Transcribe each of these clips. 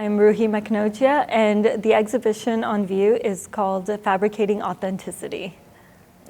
I'm Ruhee Maknojia, and the exhibition on view is called Fabricating Authenticity.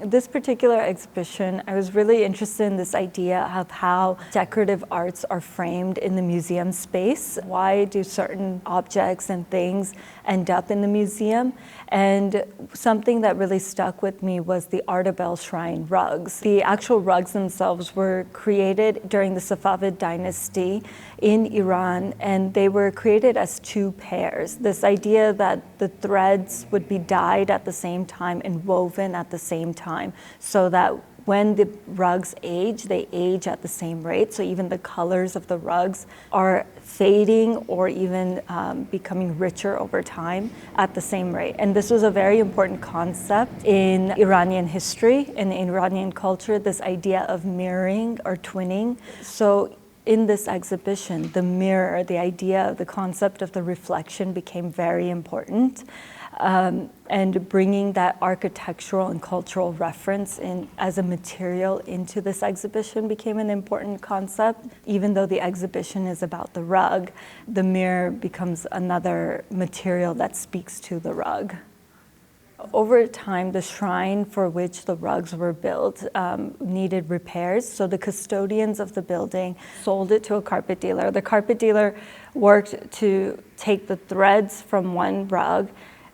This particular exhibition, I was really interested in this idea of how decorative arts are framed in the museum space. Why do certain objects and things end up in the museum? And something that really stuck with me was the Ardebil shrine rugs. The actual rugs themselves were created during the Safavid dynasty in Iran, and they were created as two pairs. This idea that the threads would be dyed at the same time and woven at the same time, so that when the rugs age, they age at the same rate. So even the colors of the rugs are fading or even becoming richer over time at the same rate. And this was a very important concept in Iranian history, in Iranian culture, this idea of mirroring or twinning. So in this exhibition, the mirror, the idea, the concept of the reflection became very important. And bringing that architectural and cultural reference in as a material into this exhibition became an important concept. Even though the exhibition is about the rug, the mirror becomes another material that speaks to the rug. Over time, the shrine for which the rugs were built needed repairs, so the custodians of the building sold it to a carpet dealer. The carpet dealer worked to take the threads from one rug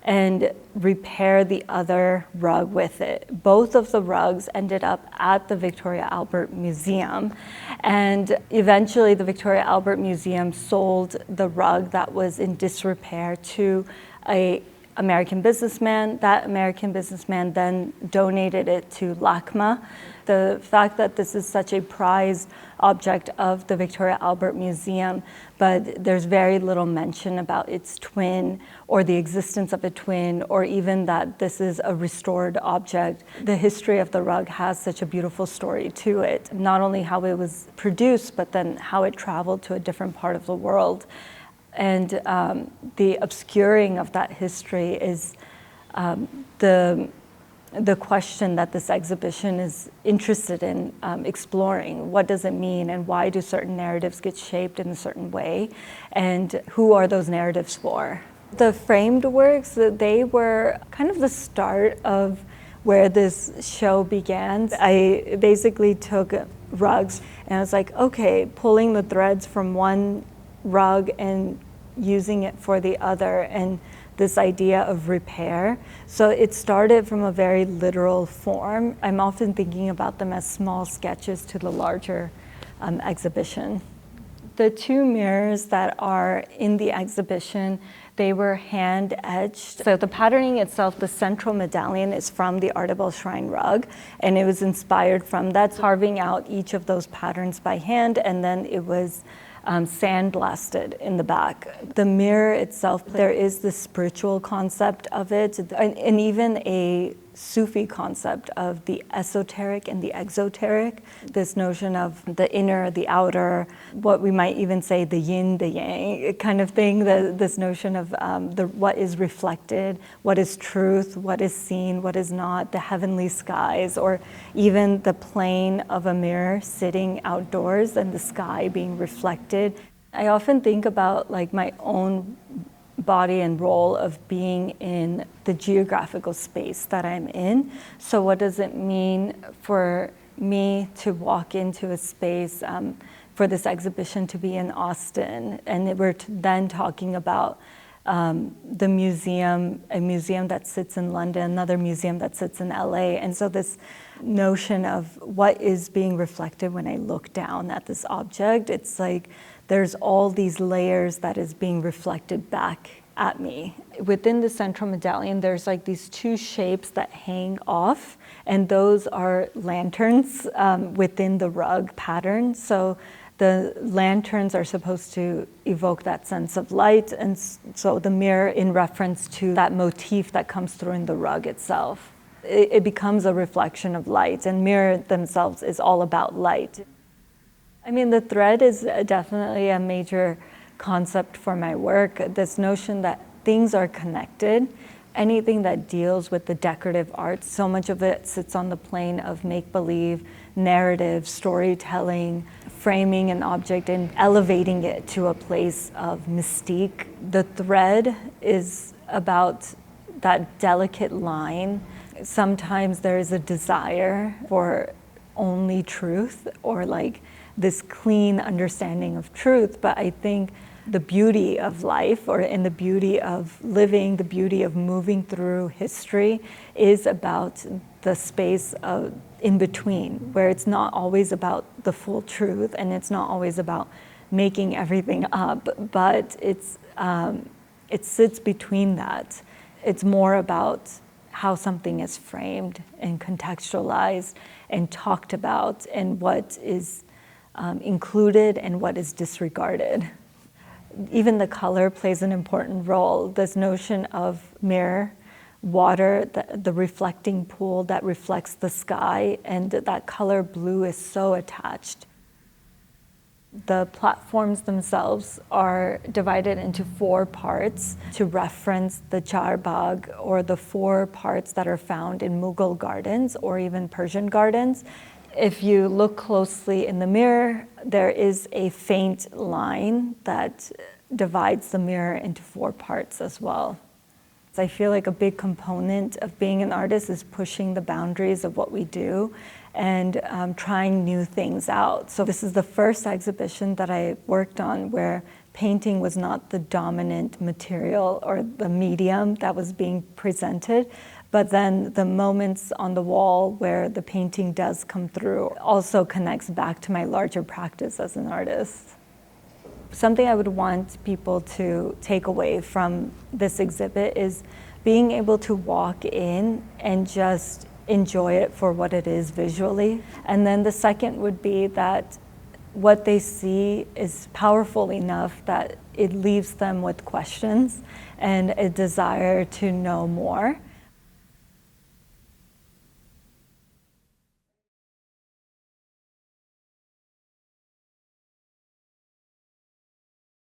and repair the other rug with it. Both of the rugs ended up at the Victoria Albert Museum, and eventually the Victoria Albert Museum sold the rug that was in disrepair to an American businessman. That American businessman then donated it to LACMA. The fact that this is such a prized object of the Victoria Albert Museum, but there's very little mention about its twin or the existence of a twin, or even that this is a restored object. The history of the rug has such a beautiful story to it, not only how it was produced, but then how it traveled to a different part of the world. And the obscuring of that history is the question that this exhibition is interested in exploring. What does it mean, and why do certain narratives get shaped in a certain way, and who are those narratives for? The framed works, they were kind of the start of where this show began. I basically took rugs and I was like, okay, pulling the threads from one rug and using it for the other, and this idea of repair. So it started from a very literal form. I'm often thinking about them as small sketches to the larger exhibition. The two mirrors that are in the exhibition, they were hand etched. So the patterning itself, the central medallion, is from the Ardabil shrine rug, and it was inspired from that, carving out each of those patterns by hand, and then it was sandblasted in the back. The mirror itself, there is this spiritual concept of it, and even a Sufi concept of the esoteric and the exoteric, this notion of the inner, the outer, what we might even say the yin, the yang kind of thing, this notion of what is reflected, what is truth, what is seen, what is not, the heavenly skies, or even the plane of a mirror sitting outdoors and the sky being reflected. I often think about like my own body and role of being in the geographical space that I'm in. So what does it mean for me to walk into a space, for this exhibition to be in Austin? And we're then talking about the museum, a museum that sits in London, another museum that sits in LA. And so this notion of what is being reflected when I look down at this object, it's like there's all these layers that is being reflected back at me. Within the central medallion, there's like these two shapes that hang off, and those are lanterns within the rug pattern. So the lanterns are supposed to evoke that sense of light, and so the mirror in reference to that motif that comes through in the rug itself. It becomes a reflection of light, and mirror themselves is all about light. I mean, the thread is definitely a major concept for my work, this notion that things are connected. Anything that deals with the decorative arts, so much of it sits on the plane of make-believe, narrative, storytelling, framing an object and elevating it to a place of mystique. The thread is about that delicate line. Sometimes there is a desire for only truth or like this clean understanding of truth, but I think the beauty of life, or in the beauty of living, the beauty of moving through history, is about the space of in between, where it's not always about the full truth and it's not always about making everything up, but it sits between that. It's more about how something is framed and contextualized and talked about, and what is included and what is disregarded. Even the color plays an important role. This notion of mirror, water, the reflecting pool that reflects the sky, and that color blue is so attached. The platforms themselves are divided into 4 parts to reference the charbagh, or the 4 parts that are found in Mughal gardens or even Persian gardens. If you look closely in the mirror, there is a faint line that divides the mirror into 4 parts as well. So I feel like a big component of being an artist is pushing the boundaries of what we do and trying new things out. So this is the first exhibition that I worked on where painting was not the dominant material or the medium that was being presented, but then the moments on the wall where the painting does come through also connects back to my larger practice as an artist. Something I would want people to take away from this exhibit is being able to walk in and just enjoy it for what it is visually. And then the second would be that what they see is powerful enough that it leaves them with questions and a desire to know more.